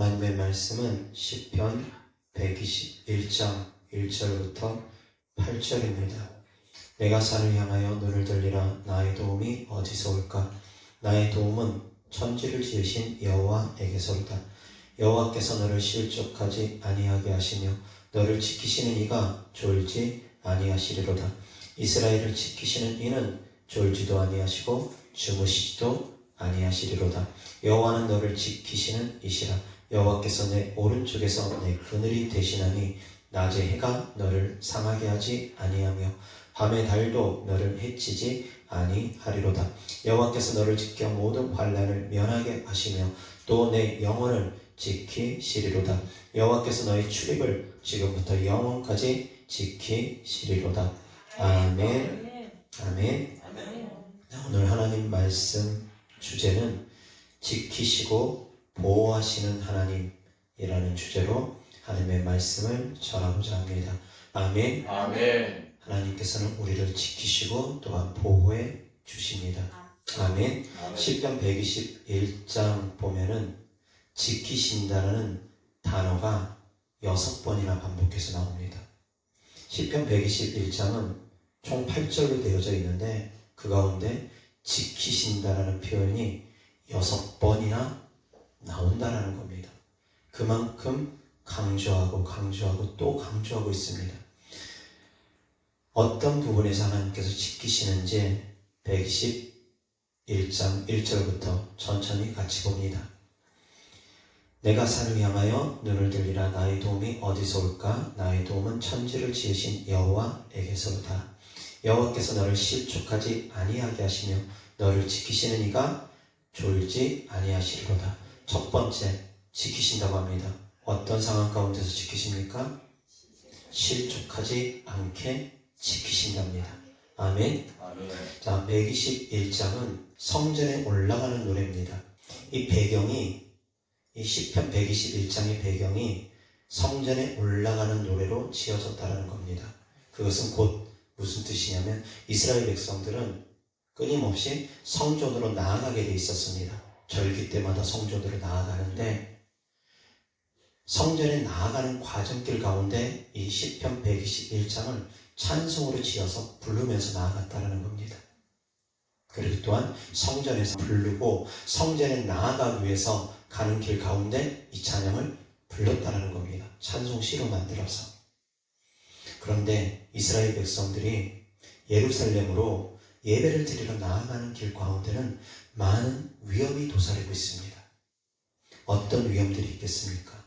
하나님의 말씀은 시편 121장 1절부터 8절입니다. 내가 산을 향하여 눈을 들리라. 나의 도움이 어디서 올까? 나의 도움은 천지를 지으신 여호와에게서로다. 여호와께서 너를 실족하지 아니하게 하시며 너를 지키시는 이가 졸지 아니하시리로다. 이스라엘을 지키시는 이는 졸지도 아니하시고 주무시지도 아니하시리로다. 여호와는 너를 지키시는 이시라. 여호와께서 내 오른쪽에서 내 그늘이 되시나니 낮에 해가 너를 상하게 하지 아니하며 밤의 달도 너를 해치지 아니하리로다. 여호와께서 너를 지켜 모든 환난을 면하게 하시며 또 내 영혼을 지키시리로다. 여호와께서 너의 출입을 지금부터 영원까지 지키시리로다. 아멘. 아멘. 오늘 하나님 말씀 주제는 지키시고 보호하시는 하나님이라는 주제로 하나님의 말씀을 전하고자 합니다. 아멘. 아멘. 하나님께서는 우리를 지키시고 또한 보호해 주십니다. 아멘. 시편 121장 보면은 지키신다는 단어가 6번이나 반복해서 나옵니다. 시편 121장은 총 8절로 되어져 있는데 그 가운데 지키신다라는 표현이 6번이나 나온다라는 겁니다. 그만큼 강조하고 또 강조하고 있습니다. 어떤 부분에서 하나님께서 지키시는지 121장 1절부터 천천히 같이 봅니다. 내가 산을 향하여 눈을 들리라. 나의 도움이 어디서 올까? 나의 도움은 천지를 지으신 여호와에게서로다. 여호와께서 너를 실족하지 아니하게 하시며 너를 지키시는 이가 졸지 아니하시리로다. 첫 번째, 지키신다고 합니다. 어떤 상황 가운데서 지키십니까? 실족하지 않게 지키신답니다. 아멘. 아멘. 자, 121장은 성전에 올라가는 노래입니다. 이 배경이, 이 시편 121장의 배경이 성전에 올라가는 노래로 지어졌다는 겁니다. 그것은 곧 무슨 뜻이냐면 이스라엘 백성들은 끊임없이 성전으로 나아가게 돼 있었습니다. 절기 때마다 성전으로 나아가는데 성전에 나아가는 과정길 가운데 이 시편 121장을 찬송으로 지어서 부르면서 나아갔다는 겁니다. 그리고 또한 성전에서 부르고 성전에 나아가기 위해서 가는 길 가운데 이 찬양을 불렀다는 겁니다. 찬송시로 만들어서. 그런데 이스라엘 백성들이 예루살렘으로 예배를 드리러 나아가는 길 가운데는 많은 위험이 도사리고 있습니다. 어떤 위험들이 있겠습니까?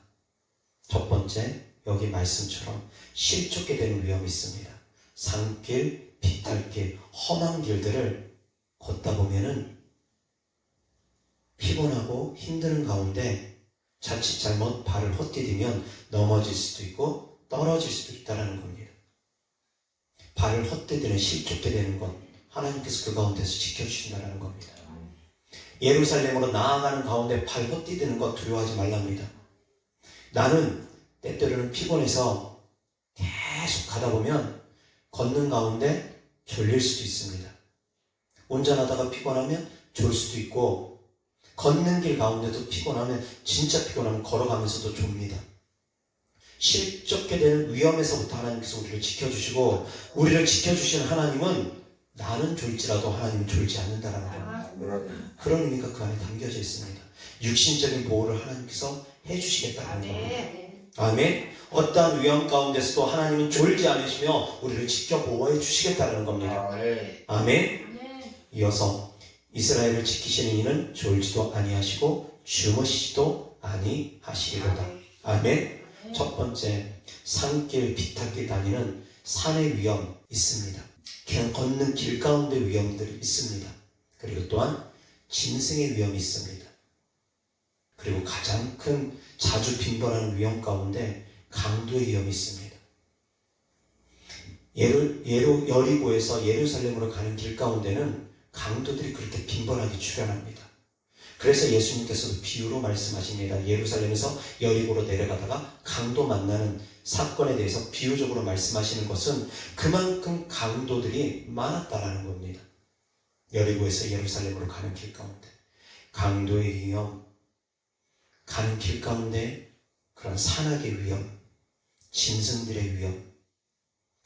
첫 번째, 여기 말씀처럼 실족게 되는 위험이 있습니다. 산길, 비탈길, 험한 길들을 걷다 보면은 피곤하고 힘드는 가운데 자칫 잘못 발을 헛디디면 넘어질 수도 있고 떨어질 수도 있다는 겁니다. 발을 헛디디는 실족게 되는 것, 하나님께서 그 가운데서 지켜주신다는 겁니다. 예루살렘으로 나아가는 가운데 발 헛디디는 것 두려워하지 말랍니다. 나는 때때로는 피곤해서 계속 가다 보면 걷는 가운데 졸릴 수도 있습니다. 운전하다가 피곤하면 졸 수도 있고 걷는 길 가운데도 피곤하면 진짜 피곤하면 걸어가면서도 좁니다. 실족게 되는 위험에서부터 하나님께서 우리를 지켜주시고 우리를 지켜주시는 하나님은 나는 졸지라도 하나님은 졸지 않는다라는 겁니다. 그런 의미가 그 안에 담겨져 있습니다. 육신적인 보호를 하나님께서 해주시겠다는 겁니다. 아멘. 어떠한 위험 가운데서도 하나님은 졸지 않으시며 우리를 지켜 보호해 주시겠다는 겁니다. 아멘. 이어서 이스라엘을 지키시는 이는 졸지도 아니하시고 주무시지도 아니하시리로다. 아멘. 첫 번째, 산길 비탈길 다니는 산의 위험 있습니다. 그냥 걷는 길 가운데 위험들이 있습니다. 그리고 또한 짐승의 위험이 있습니다. 그리고 가장 큰 자주 빈번하는 위험 가운데 강도의 위험이 있습니다. 여리고에서 예루살렘으로 가는 길 가운데는 강도들이 그렇게 빈번하게 출현합니다. 그래서 예수님께서도 비유로 말씀하십니다. 예루살렘에서 여리고로 내려가다가 강도 만나는 사건에 대해서 비유적으로 말씀하시는 것은 그만큼 강도들이 많았다라는 겁니다. 여리고에서 예루살렘으로 가는 길 가운데 강도의 위험, 가는 길 가운데 그런 산악의 위험, 짐승들의 위험,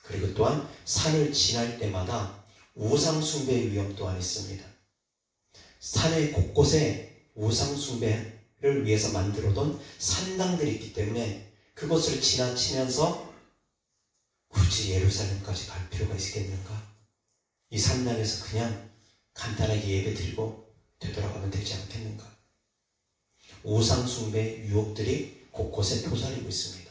그리고 또한 산을 지날 때마다 우상숭배의 위험 또한 있습니다. 산의 곳곳에 우상숭배를 위해서 만들어둔 산당들이 있기 때문에 그곳을 지나치면서 굳이 예루살렘까지 갈 필요가 있겠는가? 이 산당에서 그냥 간단하게 예배드리고 되돌아가면 되지 않겠는가? 우상숭배의 유혹들이 곳곳에 도사리고 있습니다.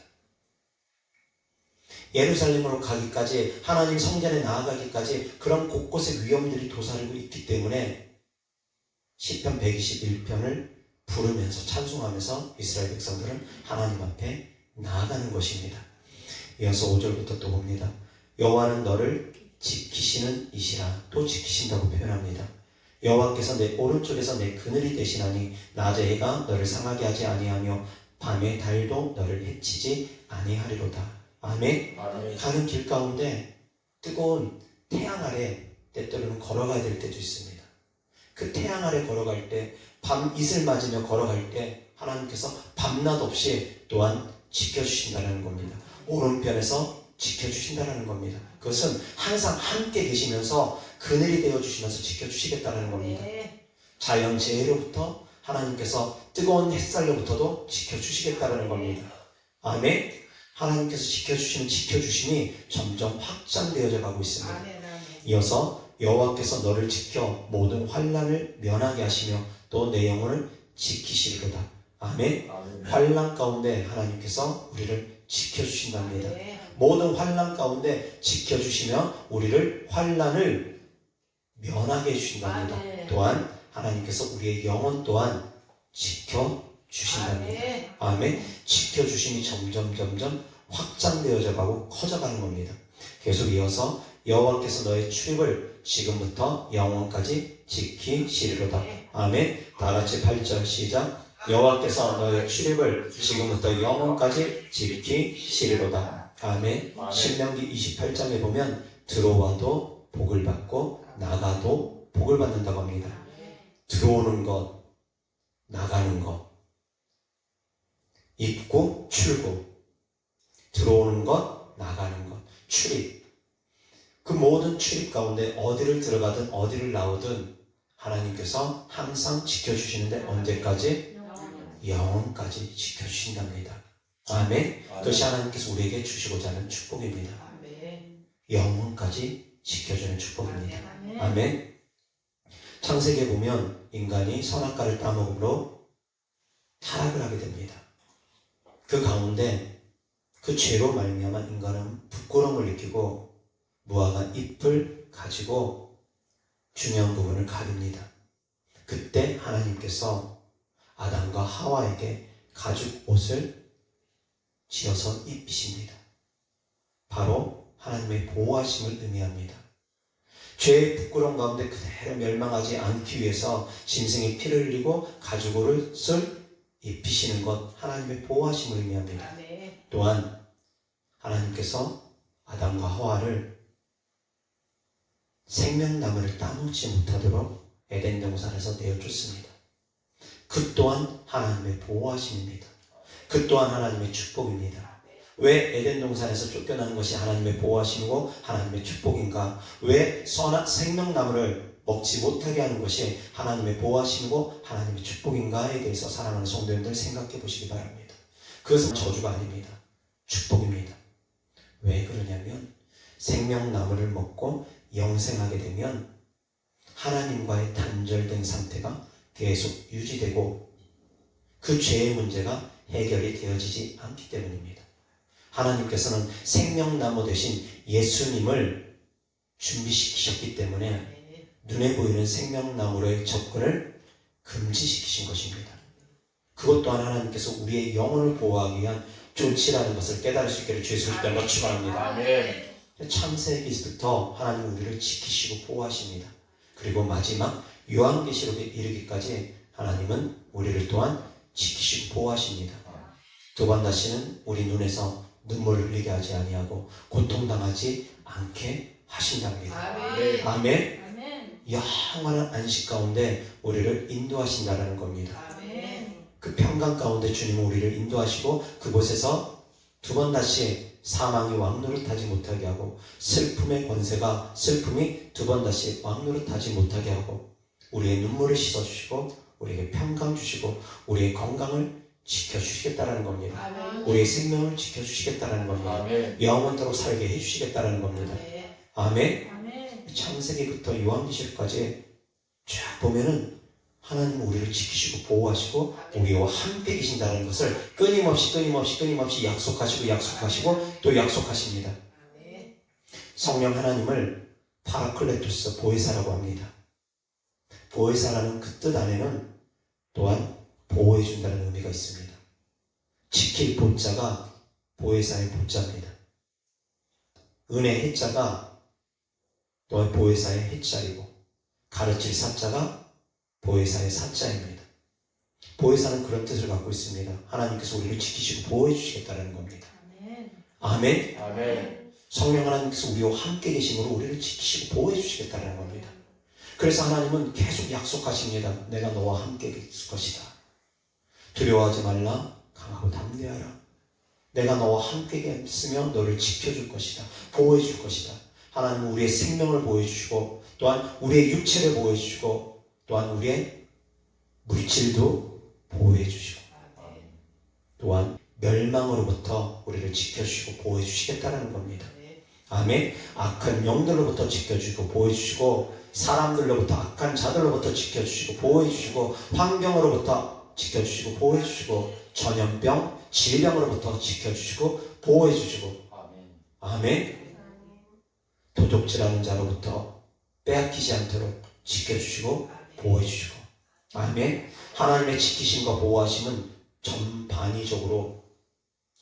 예루살렘으로 가기까지, 하나님 성전에 나아가기까지 그런 곳곳에 위험들이 도사리고 있기 때문에 시편 121편을 부르면서 찬송하면서 이스라엘 백성들은 하나님 앞에 나아가는 것입니다. 이어서 5절부터 또 봅니다. 여호와는 너를 지키시는 이시라, 또 지키신다고 표현합니다. 여호와께서 내 오른쪽에서 내 그늘이 되시나니 낮에 해가 너를 상하게 하지 아니하며 밤에 달도 너를 해치지 아니하리로다. 아멘. 가는 길 가운데 뜨거운 태양 아래 때때로는 걸어가야 될 때도 있습니다. 그 태양 아래 걸어갈 때, 밤 이슬 맞으며 걸어갈 때 하나님께서 밤낮 없이 또한 지켜주신다는 겁니다. 오른편에서 지켜주신다는 겁니다. 그것은 항상 함께 계시면서 그늘이 되어주시면서 지켜주시겠다는 겁니다. 자연 재해로부터 하나님께서 뜨거운 햇살로부터도 지켜주시겠다는 겁니다. 아멘. 하나님께서 지켜주시는 지켜주심이 점점 확장되어져 가고 있습니다. 이어서 여호와께서 너를 지켜 모든 환난을 면하게 하시며 또 내 영혼을 지키시리로다. 아멘. 환난 가운데 하나님께서 우리를 지켜주신답니다. 모든 환난 가운데 지켜주시며 우리를 환난을 면하게 해주신답니다. 또한 하나님께서 우리의 영혼 또한 지켜주신답니다. 아멘. 지켜주심이 점점 확장되어져 가고 커져가는 겁니다. 계속 이어서 여호와께서 너의 출입을 지금부터 영원까지 지키시리로다. 아멘. 다같이 8절 시작. 여호와께서 너의 출입을 지금부터 영원까지 지키시리로다. 아멘. 신명기 28장에 보면 들어와도 복을 받고 나가도 복을 받는다고 합니다. 들어오는 것, 나가는 것, 입구, 출구, 들어오는 것, 나가는 것, 출입. 그 모든 출입 가운데 어디를 들어가든 어디를 나오든 하나님께서 항상 지켜주시는데 언제까지? 영원까지 지켜주신답니다. 아멘. 그것이 하나님께서 우리에게 주시고자 하는 축복입니다. 영원까지 지켜주는 축복입니다. 아멘. 창세기에 보면 인간이 선악과를 따먹음으로 타락을 하게 됩니다. 그 가운데 그 죄로 말미암아 인간은 부끄러움을 느끼고 무화과 잎을 가지고 중요한 부분을 가립니다. 그때 하나님께서 아담과 하와에게 가죽 옷을 지어서 입히십니다. 바로 하나님의 보호하심을 의미합니다. 죄의 부끄러움 가운데 그대로 멸망하지 않기 위해서 짐승이 피를 흘리고 가죽 옷을 입히시는 것, 하나님의 보호하심을 의미합니다. 또한 하나님께서 아담과 하와를 생명나무를 따먹지 못하도록 에덴 동산에서 내어줬습니다. 그 또한 하나님의 보호하심입니다. 그 또한 하나님의 축복입니다. 왜 에덴 동산에서 쫓겨나는 것이 하나님의 보호하심이고 하나님의 축복인가? 왜 선악 생명나무를 먹지 못하게 하는 것이 하나님의 보호하심이고 하나님의 축복인가에 대해서 사랑하는 성도님들 생각해 보시기 바랍니다. 그것은 저주가 아닙니다. 축복입니다. 왜 그러냐면 생명나무를 먹고 영생하게 되면 하나님과의 단절된 상태가 계속 유지되고 그 죄의 문제가 해결이 되어지지 않기 때문입니다. 하나님께서는 생명나무 대신 예수님을 준비시키셨기 때문에 눈에 보이는 생명나무로의 접근을 금지시키신 것입니다. 그것 또한 하나님께서 우리의 영혼을 보호하기 위한 조치라는 것을 깨달을 수 있기를 주의 소식들로 축원합니다. 창세기부터 하나님 우리를 지키시고 보호하십니다. 그리고 마지막 요한계시록에 이르기까지 하나님은 우리를 또한 지키시고 보호하십니다. 두 번 다시는 우리 눈에서 눈물을 흘리게 하지 아니하고 고통당하지 않게 하신답니다. 아멘. 영원한 안식 가운데 우리를 인도하신다는 겁니다. 그 평강 가운데 주님은 우리를 인도하시고 그곳에서 두 번 다시 사망이 왕노릇하지 못하게 하고 슬픔의 권세가 슬픔이 두 번 다시 왕노릇하지 못하게 하고 우리의 눈물을 씻어주시고 우리에게 평강 주시고 우리의 건강을 지켜주시겠다라는 겁니다. 아멘. 우리의 생명을 지켜주시겠다라는 겁니다. 아멘. 영원토록 살게 해주시겠다라는 겁니다. 네. 아멘. 아멘. 창세기부터 요한계시록까지 쫙 보면은 하나님은 우리를 지키시고 보호하시고 우리와 함께 계신다는 것을 끊임없이 약속하시고 또 약속하십니다. 아멘. 성령 하나님을 파라클레토스 보혜사라고 합니다. 보혜사라는 그 뜻 안에는 또한 보호해준다는 의미가 있습니다. 지킬 보자가 보혜사의 보자입니다. 은혜 해자가 또한 보혜사의 해자이고 가르칠 사자가 보혜사의 사자입니다. 보혜사는 그런 뜻을 갖고 있습니다. 하나님께서 우리를 지키시고 보호해 주시겠다는 겁니다. 아멘. 아멘. 아멘. 성령 하나님께서 우리와 함께 계심으로 우리를 지키시고 보호해 주시겠다는 겁니다. 그래서 하나님은 계속 약속하십니다. 내가 너와 함께 있을 것이다. 두려워하지 말라. 강하고 담대하라. 내가 너와 함께 있으면 너를 지켜줄 것이다. 보호해 줄 것이다. 하나님은 우리의 생명을 보호해 주시고 또한 우리의 육체를 보호해 주시고 또한 우리의 물질도 보호해 주시고 또한 멸망으로부터 우리를 지켜주시고 보호해 주시겠다는 겁니다. 아멘. 악한 영들로부터 지켜주시고 보호해 주시고 사람들로부터 악한 자들로부터 지켜주시고 보호해 주시고 환경으로부터 지켜주시고 보호해 주시고 전염병, 질병으로부터 지켜주시고 보호해 주시고 아멘. 아멘. 도둑질하는 자로부터 빼앗기지 않도록 지켜주시고 보호해 주시고 아멘. 하나님의 지키심과 보호하심은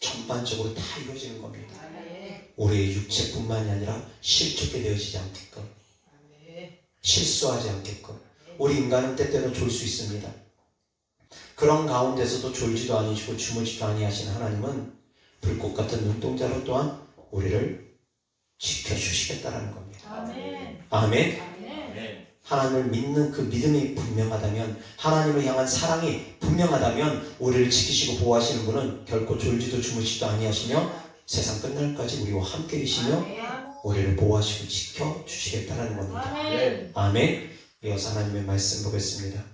전반적으로 다 이루어지는 겁니다. 아멘. 우리의 육체뿐만이 아니라 실족게 되어지지 않게끔 아멘. 실수하지 않게끔 우리 인간은 때때로 졸 수 있습니다. 그런 가운데서도 졸지도 아니시고 주무지도 아니하신 하나님은 불꽃 같은 눈동자로 또한 우리를 지켜주시겠다라는 겁니다. 아멘. 아멘. 아멘. 하나님을 믿는 그 믿음이 분명하다면 하나님을 향한 사랑이 분명하다면 우리를 지키시고 보호하시는 분은 결코 졸지도 주무지도 아니하시며 세상 끝날까지 우리와 함께 계시며 우리를 보호하시고 지켜주시겠다는 겁니다. 아멘. 아멘. 이어서 하나님의 말씀 보겠습니다.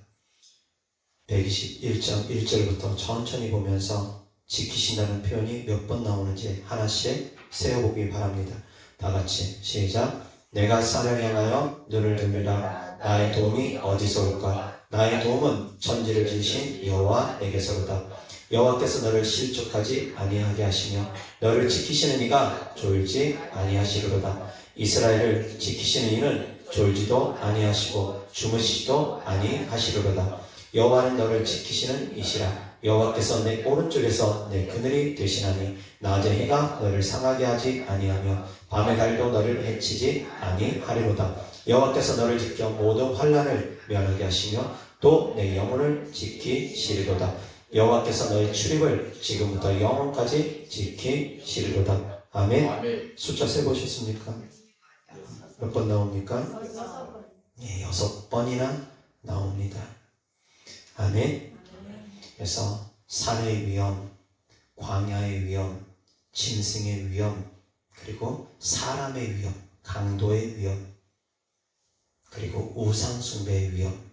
121장 1절부터 천천히 보면서 지키신다는 표현이 몇 번 나오는지 하나씩 세어보기 바랍니다. 다 같이 시작. 내가 산을 향하여 눈을 듭니다. 나의 도움이 어디서 올까? 나의 도움은 천지를 지으신 여호와에게서로다. 여호와께서 너를 실족하지 아니하게 하시며 너를 지키시는 이가 졸지 아니하시리로다. 이스라엘을 지키시는 이는 졸지도 아니하시고 주무시지도 아니하시리로다. 여호와는 너를 지키시는 이시라. 여호와께서 내 오른쪽에서 내 그늘이 되시나니 낮의 해가 너를 상하게 하지 아니하며 밤의 달도 너를 해치지 아니하리로다. 여호와께서 너를 지켜 모든 환난을 면하게 하시며 또 내 영혼을 지키시리로다. 여호와께서 너의 출입을 지금부터 영원까지 지키시리로다. 아멘. 아멘. 숫자 세보셨습니까? 몇 번 나옵니까? 네, 6번이나 나옵니다. 아멘. 그래서 산의 위험, 광야의 위험, 짐승의 위험, 그리고 사람의 위험, 강도의 위험, 그리고 우상숭배의 위험,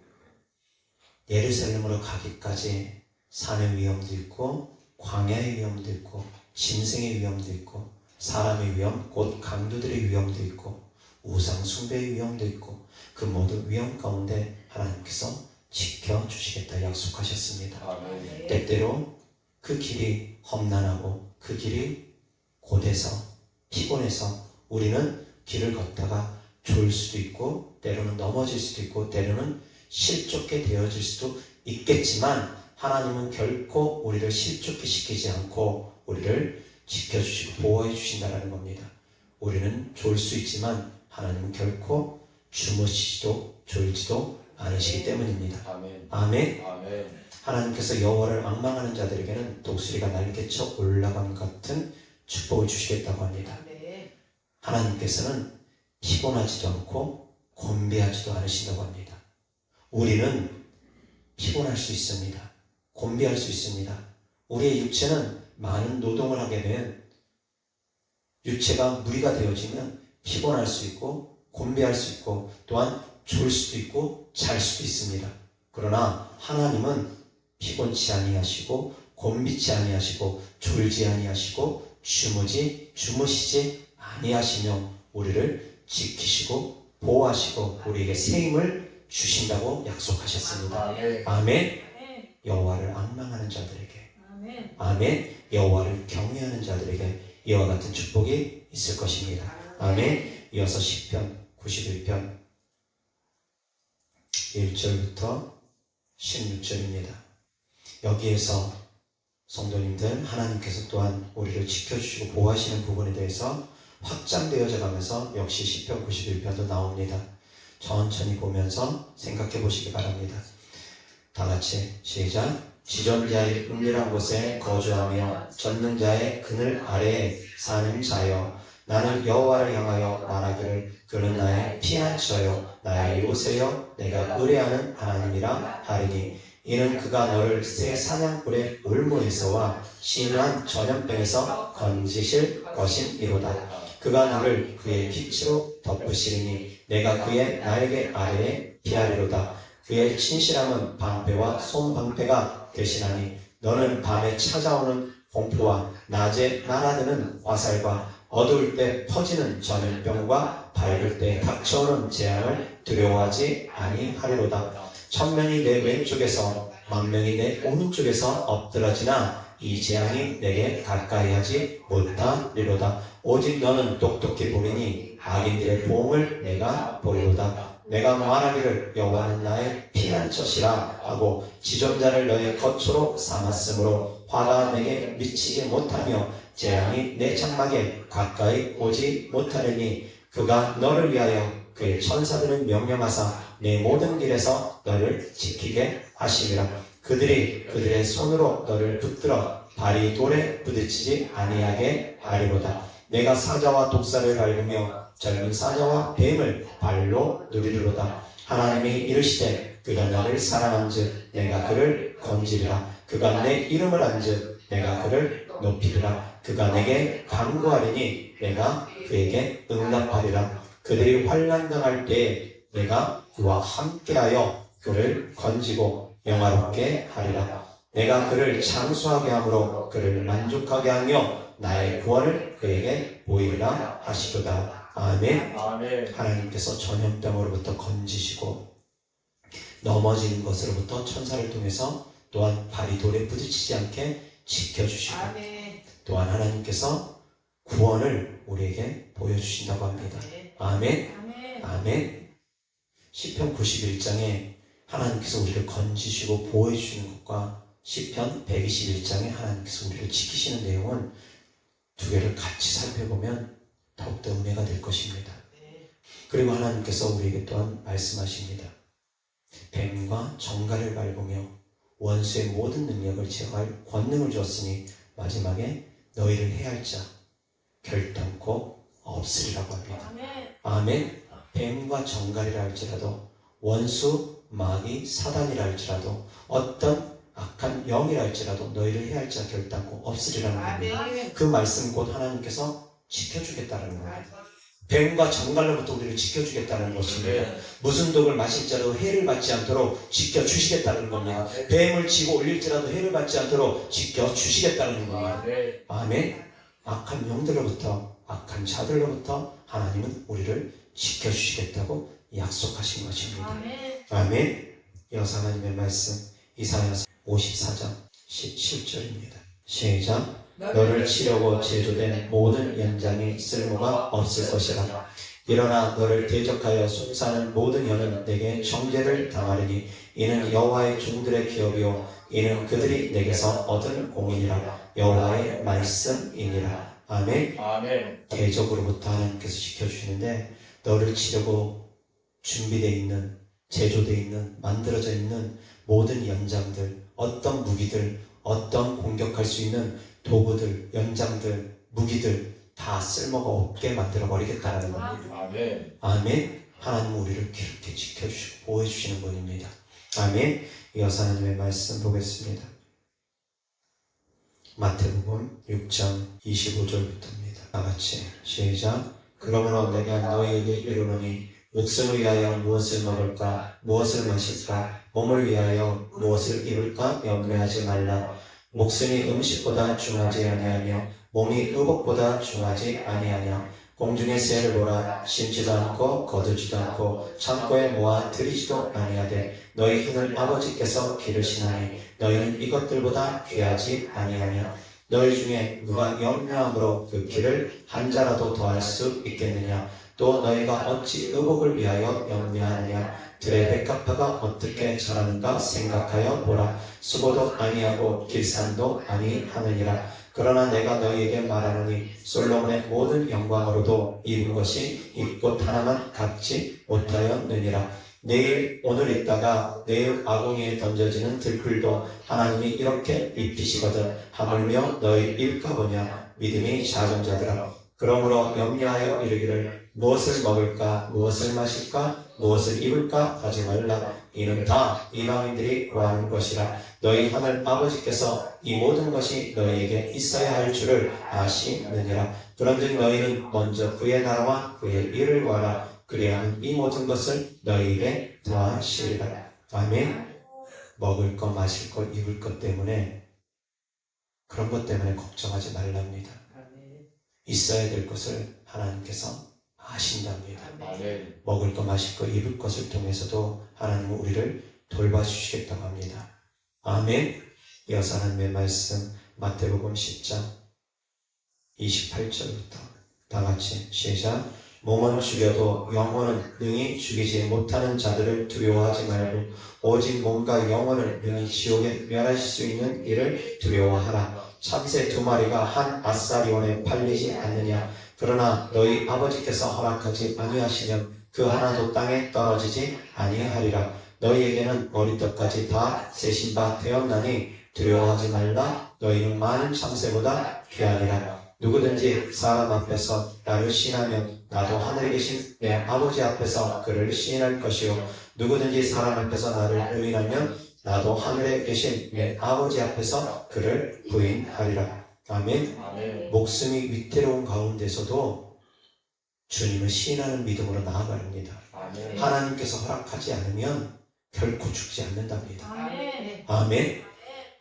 예루살렘으로 가기까지 산의 위험도 있고 광야의 위험도 있고 짐승의 위험도 있고 사람의 위험, 곧 강도들의 위험도 있고 우상숭배의 위험도 있고 그 모든 위험 가운데 하나님께서 지켜주시겠다 약속하셨습니다. 아멘. 때때로 그 길이 험난하고 그 길이 곧해서 피곤해서 우리는 길을 걷다가 졸 수도 있고 때로는 넘어질 수도 있고 때로는 실족게 되어질 수도 있겠지만 하나님은 결코 우리를 실족게 시키지 않고 우리를 지켜주시고 보호해 주신다는 겁니다. 우리는 졸 수 있지만 하나님은 결코 주무시지도 졸지도 않으시기 때문입니다. 아멘. 아멘. 아멘. 하나님께서 여호와를 앙망하는 자들에게는 독수리가 날개쳐 올라감 같은 축복을 주시겠다고 합니다. 아멘. 하나님께서는 피곤하지도 않고 곤배하지도 않으신다고 합니다. 우리는 피곤할 수 있습니다. 곤비할 수 있습니다. 우리의 육체는 많은 노동을 하게 되면 육체가 무리가 되어지면 피곤할 수 있고 곤비할 수 있고 또한 졸 수도 있고 잘 수도 있습니다. 그러나 하나님은 피곤치 아니하시고 곤비치 아니하시고 졸지 아니하시고 주무시지 아니하시며 우리를 지키시고 보호하시고 우리에게 새 힘을 주신다고 약속하셨습니다. 아멘. 아멘. 아멘. 여호와를 앙망하는 자들에게, 아멘. 아멘. 여호와를 경외하는 자들에게 이와 같은 축복이 있을 것입니다. 아멘. 이어서 시편 91편 1절부터 16절입니다. 여기에서 성도님들, 하나님께서 또한 우리를 지켜주시고 보호하시는 부분에 대해서 확장되어져 가면서 역시 시편 91편도 나옵니다. 천천히 보면서 생각해 보시기 바랍니다. 다 같이 시작. 지존자의 은밀한 곳에 거주하며 젖는 자의 그늘 아래에 사는 자여, 나는 여호와를 향하여 말하기를 그는 나의 피난처요 나의 요새여 내가 의뢰하는 하나님이라 하리니 이는 그가 너를 새 사냥꾼의 울무에서와 심한 전염병에서 건지실 것임이로다. 그가 너를 그의 빛으로 덮으시리니 내가 그의 날개 아래에 피하리로다. 그의 친실함은 방패와 손방패가 되시나니 너는 밤에 찾아오는 공포와 낮에 날아드는 화살과 어두울 때 퍼지는 전염병과 밝을 때 닥쳐오는 재앙을 두려워하지 아니하리로다. 천명이 내 왼쪽에서 만명이 내 오른쪽에서 엎드러지나 이 재앙이 내게 가까이 하지 못하리로다. 오직 너는 똑똑히 보리니 악인들의 보응을 내가 보리로다. 내가 말하기를 여호와는 나의 피난처시라 하고 지존자를 너의 거처로 삼았으므로 화가 내게 미치지 못하며 재앙이 내 장막에 가까이 오지 못하리니 그가 너를 위하여 그의 천사들을 명령하사 내 모든 길에서 너를 지키게 하시리라. 그들이 그들의 손으로 너를 붙들어 발이 돌에 부딪히지 아니하게 하리로다. 내가 사자와 독사를 밟으며 젊은 사자와 뱀을 발로 누리리로다. 하나님이 이르시되 그가 나를 사랑한즉 내가 그를 건지리라. 그가 내 이름을 안즉 내가 그를 높이리라. 그가 내게 간구하리니 내가 그에게 응답하리라. 그들이 환난 당할 때에 내가 그와 함께하여 그를 건지고 영화롭게 하리라. 내가 그를 장수하게 함으로 그를 만족하게 하며 나의 구원을 그에게 보이리라 하시도다. 아멘. 아멘. 하나님께서 전염병으로부터 건지시고 넘어지는 것으로부터 천사를 통해서 또한 발이 돌에 부딪히지 않게 지켜주시고 아멘. 또한 하나님께서 구원을 우리에게 보여주신다고 합니다. 아멘. 아멘. 아멘. 시편 91장에 하나님께서 우리를 건지시고 보호해 주시는 것과 시편 121장에 하나님께서 우리를 지키시는 내용은 두 개를 같이 살펴보면 더욱더 은혜가 될 것입니다. 그리고 하나님께서 우리에게 또한 말씀하십니다. 뱀과 정갈을 밟으며 원수의 모든 능력을 제어할 권능을 주었으니 마지막에 너희를 해할 자 결단코 없으리라고 합니다. 아멘. 아멘. 뱀과 정갈이라 할지라도 원수, 마귀, 사단이라 할지라도 어떤 악한 영이라 할지라도 너희를 해할 자 결단코 없으리라는 겁니다. 아멘. 그 말씀 곧 하나님께서 지켜주겠다는 겁니다. 뱀과 정갈로부터 우리를 지켜주겠다는 것입니다. 무슨 독을 마실지라도 해를 받지 않도록 지켜주시겠다는 겁니다. 뱀을 치고 올릴지라도 해를 받지 않도록 지켜주시겠다는 겁니다. 아멘. 악한 영들로부터 악한 자들로부터 하나님은 우리를 지켜주시겠다고 약속하신 것입니다. 아멘. 아멘. 이어서 하나님의 말씀 이사야 54장 17절입니다. 시작. 너를 치려고 제조된 모든 연장이 쓸모가 없을 것이라. 일어나 너를 대적하여 숭사하는 모든 여는 내게 정죄를 당하리니 이는 여호와의 종들의 기업이요 이는 그들이 내게서 얻은 공인이라. 여호와의 말씀이니라. 아멘. 아멘. 대적으로부터 하나님께서 지켜주시는데 너를 치려고 준비되어 있는 제조되어 있는 만들어져 있는 모든 연장들 어떤 무기들 어떤 공격할 수 있는 도구들 연장들 무기들 다 쓸모가 없게 만들어 버리겠다는 겁니다. 아멘. 아멘. 하나님은 우리를 그렇게 지켜주시고 보호해주시는 분입니다. 아멘. 이어서 하나님의 말씀 보겠습니다. 마태복음 6장 25절부터입니다. 다 같이 시작. 그러므로 내가 너희에게 이르노니 목숨을 위하여 무엇을 먹을까 무엇을 마실까 몸을 위하여 무엇을 입을까 염려하지 말라. 목숨이 음식보다 중하지 아니하며 몸이 의복보다 중하지 아니하냐. 공중의 새를 보라. 심지도 않고 거두지도 않고 창고에 모아 들이지도 아니하되 너희 하늘 아버지께서 기르시나니 너희는 이것들보다 귀하지 아니하냐. 너희 중에 누가 염려함으로 그 길을 한 자라도 더할 수 있겠느냐. 또 너희가 어찌 의복을 위하여 염려하느냐. 들의 백합화가 어떻게 자라는가 생각하여 보라. 수고도 아니하고 길산도 아니하느니라. 그러나 내가 너희에게 말하노니 솔로몬의 모든 영광으로도 이룬 것이 이 꽃 하나만 갖지 못하였느니라. 내일 오늘 있다가 내일 아궁이에 던져지는 들풀도 하나님이 이렇게 입히시거든 하물며 너희 일까보냐. 믿음이 작은 자들아. 그러므로 염려하여 이르기를 무엇을 먹을까 무엇을 마실까 무엇을 입을까 하지 말라. 이는 다 이방인들이 구하는 것이라. 너희 하늘 아버지께서 이 모든 것이 너희에게 있어야 할 줄을 아시느니라. 그런즉 너희는 먼저 그의 나라와 그의 일을 구하라. 그리하면 이 모든 것을 너희에게 더하시리라. 아멘. 먹을 것 마실 것 입을 것 때문에 그런 것 때문에 걱정하지 말랍니다. 아멘. 있어야 될 것을 하나님께서 아신답니다. 아멘. 먹을 것 마실 것 입을 것을 통해서도 하나님은 우리를 돌봐주시겠다고 합니다. 아멘. 이어서 하나님의 말씀 마태복음 10장 28절부터 다 같이 시작. 몸은 죽여도 영혼은 능히 죽이지 못하는 자들을 두려워하지 말고 오직 몸과 영혼을 능히 지옥에 멸하실 수 있는 이를 두려워하라. 참새 2마리가 한 아사리온에 팔리지 않느냐. 그러나 너희 아버지께서 허락하지 아니하시면 그 하나도 땅에 떨어지지 아니하리라. 너희에게는 머리떡까지 다 세신 바 되었나니 두려워하지 말라. 너희는 많은 참새보다 귀하니라. 누구든지 사람 앞에서 나를 시인하면 나도 하늘에 계신 내 아버지 앞에서 그를 시인할 것이요. 누구든지 사람 앞에서 나를 부인하면 나도 하늘에 계신 내 아버지 앞에서 그를 부인하리라. 아멘. 아멘. 목숨이 위태로운 가운데서도 주님을 시인하는 믿음으로 나아가랍니다. 아멘. 하나님께서 허락하지 않으면 결코 죽지 않는답니다. 아멘. 아멘.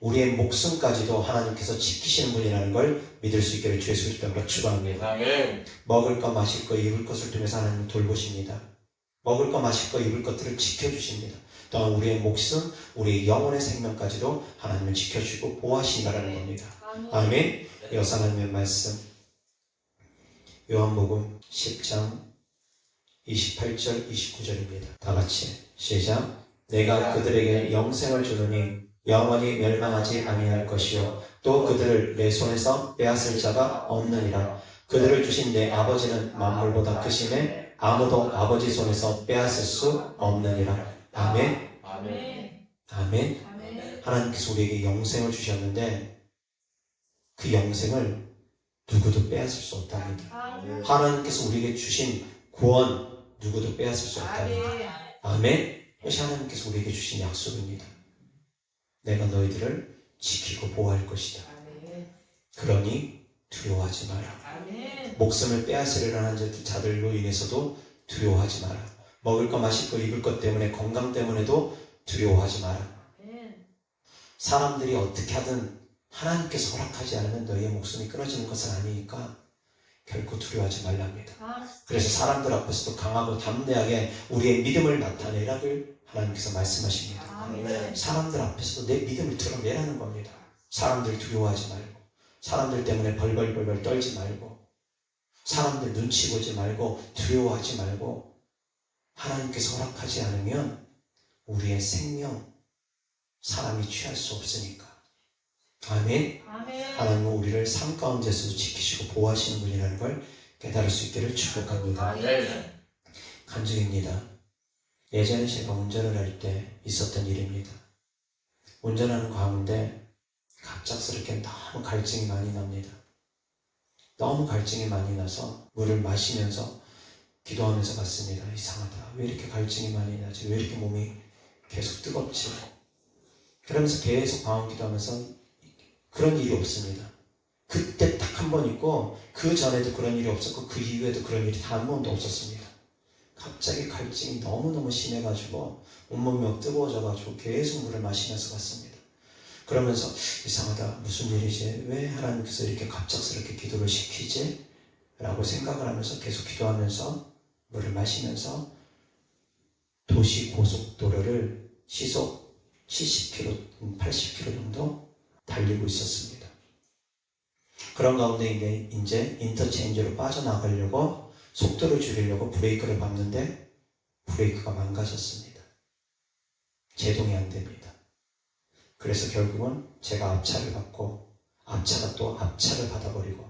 우리의 목숨까지도 하나님께서 지키시는 분이라는 걸 믿을 수 있기를 주의 수리함으로 축원합니다. 아멘. 먹을 것, 마실 것, 입을 것을 통해서 하나님은 돌보십니다. 먹을 것, 마실 것, 입을 것들을 지켜주십니다. 또한 우리의 목숨, 우리의 영혼의 생명까지도 하나님은 지켜주시고 보호하신다는 겁니다. 아멘. 이어서 하나님의 말씀 요한복음 10장 28절 29절입니다. 다 같이 시작. 내가 그들에게 영생을 주노니 영원히 멸망하지 아니할 것이요 또 그들을 내 손에서 빼앗을 자가 없느니라. 그들을 주신 내 아버지는 만물보다 크심에 아무도 아버지 손에서 빼앗을 수 없느니라. 아멘. 아멘. 아멘. 아멘. 하나님께서 우리에게 영생을 주셨는데 그 영생을 누구도 빼앗을 수 없답니다. 아멘. 하나님께서 우리에게 주신 구원 누구도 빼앗을 수 없답니다. 아멘. 이것이 하나님께서 우리에게 주신 약속입니다. 내가 너희들을 지키고 보호할 것이다. 아멘. 그러니 두려워하지 마라. 아멘. 목숨을 빼앗으려는 하는 자들로 인해서도 두려워하지 마라. 먹을 것, 마실 것, 입을 것 때문에 건강 때문에도 두려워하지 마라. 아멘. 사람들이 어떻게 하든 하나님께서 허락하지 않으면 너희의 목숨이 끊어지는 것은 아니니까 결코 두려워하지 말랍니다. 그래서 사람들 앞에서도 강하고 담대하게 우리의 믿음을 나타내라를 하나님께서 말씀하십니다. 아멘. 사람들 앞에서도 내 믿음을 드러내라는 겁니다. 사람들 두려워하지 말고 사람들 때문에 벌벌벌벌 떨지 말고 사람들 눈치 보지 말고 두려워하지 말고 하나님께서 허락하지 않으면 우리의 생명 사람이 취할 수 없으니까. 아멘. 아멘. 하나님은 우리를 삶 가운데서도 지키시고 보호하시는 분이라는 걸 깨달을 수 있기를 축복합니다. 아멘. 간증입니다. 예전에 제가 운전을 할 때 있었던 일입니다. 운전하는 가운데 갑작스럽게 너무 갈증이 많이 납니다. 너무 갈증이 많이 나서 물을 마시면서 기도하면서 갔습니다. 이상하다. 왜 이렇게 갈증이 많이 나지? 왜 이렇게 몸이 계속 뜨겁지? 그러면서 계속 방언 기도하면서 그런 일이 없습니다. 그때 딱 한 번 있고 그 전에도 그런 일이 없었고 그 이후에도 그런 일이 단 한 번도 없었습니다. 갑자기 갈증이 너무너무 심해가지고 온몸이 막 뜨거워져가지고 계속 물을 마시면서 갔습니다. 그러면서 이상하다, 무슨 일이지? 왜 하나님께서 이렇게 갑작스럽게 기도를 시키지? 라고 생각을 하면서 계속 기도하면서 물을 마시면서 도시 고속도로를 시속 70km, 80km 정도 달리고 있었습니다. 그런 가운데 이제 인터체인지로 빠져나가려고 속도를 줄이려고 브레이크를 밟는데 브레이크가 망가졌습니다. 제동이 안 됩니다. 그래서 결국은 제가 앞차를 받고 앞차가 또 앞차를 받아버리고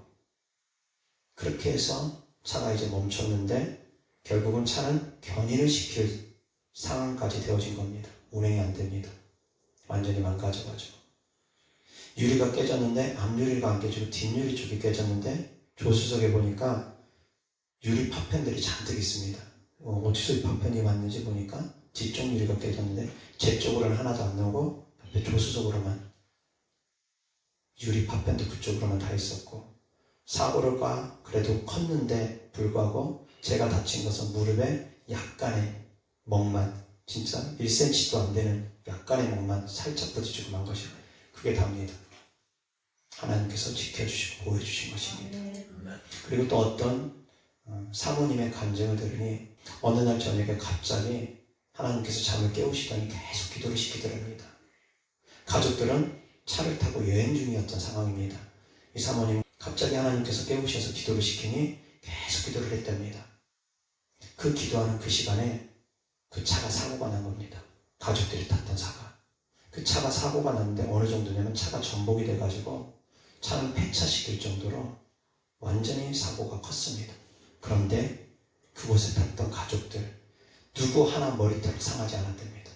그렇게 해서 차가 이제 멈췄는데 결국은 차는 견인을 시킬 상황까지 되어진 겁니다. 운행이 안 됩니다. 완전히 망가져가지고 유리가 깨졌는데 앞유리가 안 깨지고 뒷유리 쪽이 깨졌는데 조수석에 보니까 유리 파편들이 잔뜩 있습니다. 어디서 이 파편이 왔는지 보니까 뒤쪽 유리가 깨졌는데 제 쪽으로는 하나도 안 나오고 옆에 조수석으로만 유리 파편도 그쪽으로만 다 있었고 사고가 그래도 컸는데 불구하고 제가 다친 것은 무릎에 약간의 멍만, 진짜 1cm도 안 되는 약간의 멍만 살짝 부딪히고 만 것이 그게 답니다. 하나님께서 지켜주시고 보호해주신 것입니다. 그리고 또 어떤 사모님의 간증을 들으니 어느 날 저녁에 갑자기 하나님께서 잠을 깨우시더니 계속 기도를 시키더랍니다. 가족들은 차를 타고 여행 중이었던 상황입니다. 이 사모님은 갑자기 하나님께서 깨우셔서 기도를 시키니 계속 기도를 했답니다. 그 기도하는 그 시간에 그 차가 사고가 난 겁니다. 가족들이 탔던 차가. 그 차가 사고가 났는데 어느 정도냐면 차가 전복이 돼가지고 차는 폐차시킬 정도로 완전히 사고가 컸습니다. 그런데 그곳에 탔던 가족들 누구 하나 머리털 상하지 않았답니다.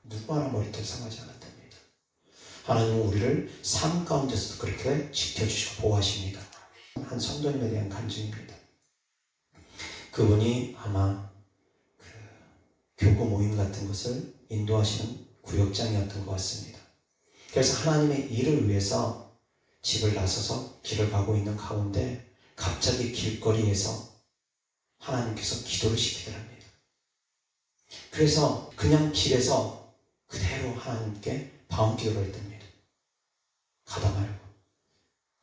누구 하나 머리털 상하지 않았답니다. 하나님은 우리를 삶 가운데서도 그렇게 지켜주시고 보호하십니다. 한 성도님에 대한 간증입니다. 그분이 아마 교구 모임 같은 것을 인도하시는 구역장이었던 것 같습니다. 그래서 하나님의 일을 위해서 집을 나서서 길을 가고 있는 가운데 갑자기 길거리에서 하나님께서 기도를 시키더랍니다. 그래서 그냥 길에서 그대로 하나님께 방언기도를 했답니다. 가다 말고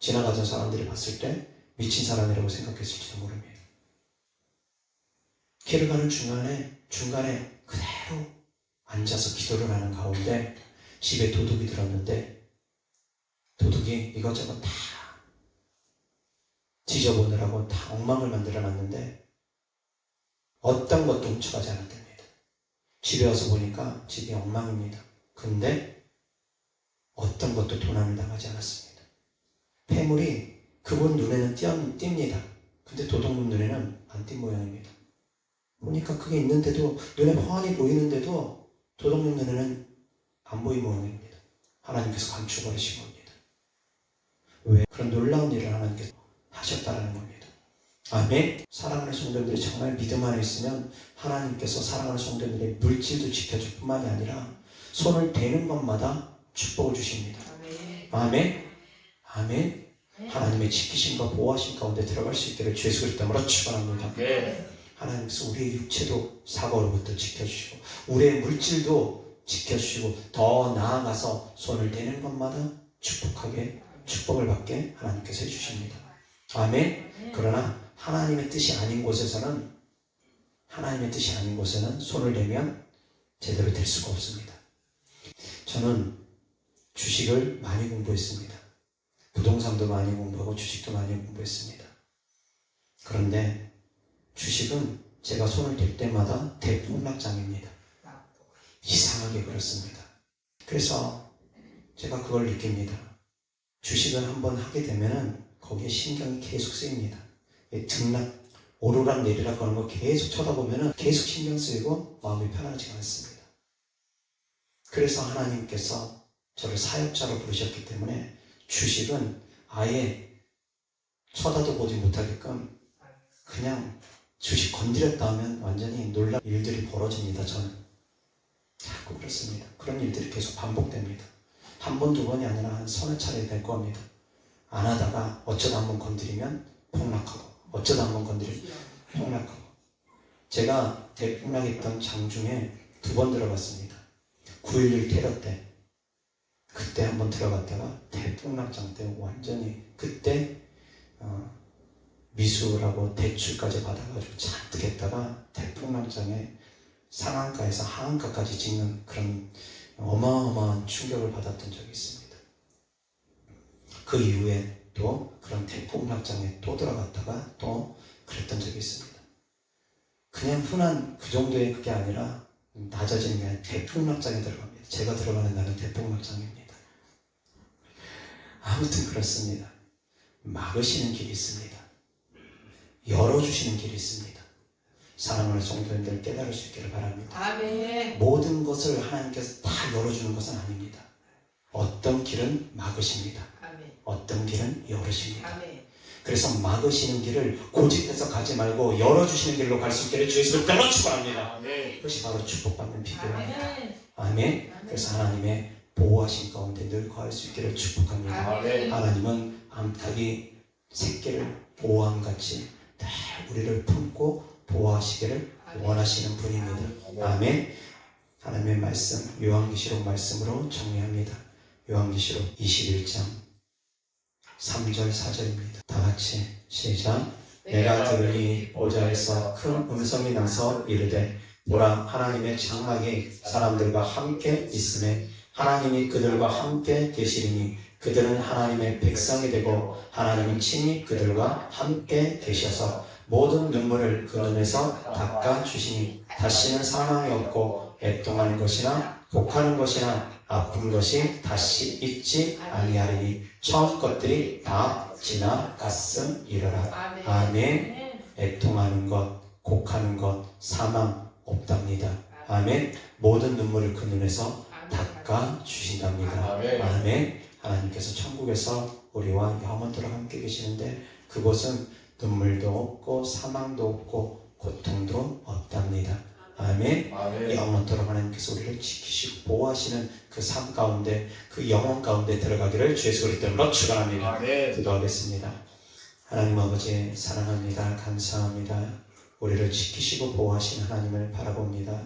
지나가던 사람들이 봤을 때 미친 사람이라고 생각했을지도 모릅니다. 길을 가는 중간에 그대로 앉아서 기도를 하는 가운데 집에 도둑이 들었는데 도둑이 이것저것 다 뒤져보느라고 다 엉망을 만들어놨는데 어떤 것도 훔쳐가지 않았답니다. 집에 와서 보니까 집이 엉망입니다. 근데 어떤 것도 도난을 당하지 않았습니다. 폐물이 그분 눈에는 띕니다. 근데 도둑놈 눈에는 안 띈 모양입니다. 보니까 그게 있는데도 눈에 훤히 보이는데도 도둑놈 눈에는 안 보인 모양입니다. 하나님께서 감추버리신 겁니다. 왜? 그런 놀라운 일을 하나님께서 하셨다는 겁니다. 아멘. 사랑하는 성도들이 정말 믿음 안에 있으면 하나님께서 사랑하는 성도들의 물질도 지켜줄 뿐만이 아니라 손을 대는 것마다 축복을 주십니다. 아멘. 아멘. 하나님의 지키심과 보호하심 가운데 들어갈 수 있기를 주 예수 그리스도 이름으로 축원합니다. 하나님께서 우리의 육체도 사고로부터 지켜주시고 우리의 물질도 지켜주시고 더 나아가서 손을 대는 것마다 축복을 받게 하나님께서 해주십니다. 아멘. 그러나 하나님의 뜻이 아닌 곳에서는 손을 대면 제대로 될 수가 없습니다. 저는 주식을 많이 공부했습니다. 부동산도 많이 공부하고 주식도 많이 공부했습니다. 그런데 주식은 제가 손을 댈 때마다 대폭락장입니다. 이상하게 그렇습니다. 그래서 제가 그걸 느낍니다. 주식을 한번 하게 되면은 거기에 신경이 계속 쓰입니다. 등락, 오르락 내리락 하는 거 계속 쳐다보면은 계속 신경 쓰이고 마음이 편하지가 않습니다. 그래서 하나님께서 저를 사역자로 부르셨기 때문에 주식은 아예 쳐다도 보지 못하게끔 그냥 주식 건드렸다 하면 완전히 놀랄 일들이 벌어집니다. 저는 자꾸 그렇습니다. 그런 일들이 계속 반복됩니다. 한 번, 두 번이 아니라 한 서너 차례 될 겁니다. 안 하다가 어쩌다 한번 건드리면 폭락하고 어쩌다 한번 건드리면 폭락하고 제가 대폭락했던 장 중에 2번 들어갔습니다. 9.11 테러 때 그때 한번 들어갔다가 대폭락장 때 완전히 그때 미수라고 대출까지 받아가지고 잔뜩 했다가 대폭락장에 상한가에서 하한가까지 찍는 그런 어마어마한 충격을 받았던 적이 있습니다. 그 이후에 또 그런 대폭락장에 또 들어갔다가 또 그랬던 적이 있습니다. 그냥 흔한 그 정도의 그게 아니라 낮아지는 게 아니라 대폭락장에 들어갑니다. 제가 들어가는 날은 대폭락장입니다. 아무튼 그렇습니다. 막으시는 길이 있습니다. 열어주시는 길이 있습니다. 사랑하는 성도님들 깨달을 수 있기를 바랍니다. 아멘. 모든 것을 하나님께서 다 열어주는 것은 아닙니다. 어떤 길은 막으십니다. 아멘. 어떤 길은 열으십니다. 아멘. 그래서 막으시는 길을 고집해서 가지 말고 열어주시는 길로 갈 수 있기를 주 예수를 따라 축원합니다. 그것이 바로 축복받는 비결입니다. 아멘. 아멘. 그래서 하나님의 보호하심 가운데 늘 거할 수 있기를 축복합니다. 아멘. 하나님은 암탉이 새끼를 보호함같이 늘 우리를 품고 보호하시기를 원하시는 분입니다. 아멘. 하나님의 말씀 요한계시록 말씀으로 정리합니다. 요한계시록 21장 3절 4절입니다. 다 같이 시작. 내가 들으니 보좌에서 큰 음성이 나서 이르되 보라 하나님의 장막이 사람들과 함께 있음에 하나님이 그들과 함께 계시리니 그들은 하나님의 백성이 되고 하나님은 친히 그들과 함께 계셔서 모든 눈물을 그 눈에서 닦아주시니 다시는 사망이 없고 애통하는 것이나 곡하는 것이나 아픈 것이 다시 있지 아니하리니 처음 것들이 다 지나갔음이러라. 아멘. 애통하는 것, 곡하는 것, 사망 없답니다. 아멘. 모든 눈물을 그 눈에서 닦아주신답니다. 아멘. 하나님께서 천국에서 우리와 영원토록 함께 계시는데 그곳은 눈물도 없고 사망도 없고 고통도 없답니다. 아멘. 영원토록 하나님께서 우리를 지키시고 보호하시는 그 삶 가운데 그 영원 가운데 들어가기를 주 예수 그리스도로 축원합니다. 기도하겠습니다. 하나님 아버지 사랑합니다. 감사합니다. 우리를 지키시고 보호하시는 하나님을 바라봅니다.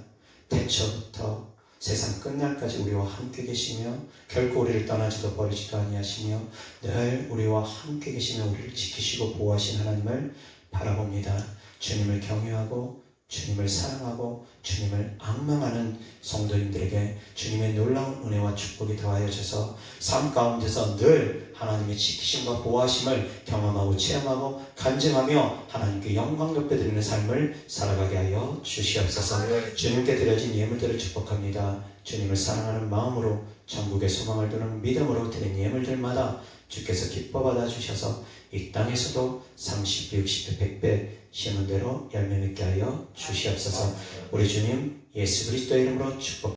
태초부터 세상 끝날까지 우리와 함께 계시며 결코 우리를 떠나지도 버리지도 아니하시며 늘 우리와 함께 계시며 우리를 지키시고 보호하시는 하나님을 바라봅니다. 주님을 경외하고 주님을 사랑하고 주님을 앙망하는 성도님들에게 주님의 놀라운 은혜와 축복이 더하여져서 삶 가운데서 늘 하나님의 지키심과 보호하심을 경험하고 체험하고 간증하며 하나님께 영광 높여드리는 삶을 살아가게 하여 주시옵소서. 주님께 드려진 예물들을 축복합니다. 주님을 사랑하는 마음으로 전국의 소망을 두는 믿음으로 드린 예물들마다 주께서 기뻐 받아주셔서 이 땅에서도 30배, 60배, 100배 심은 대로 열매 맺게 하여 주시옵소서. 우리 주님 예수 그리스도의 이름으로 축복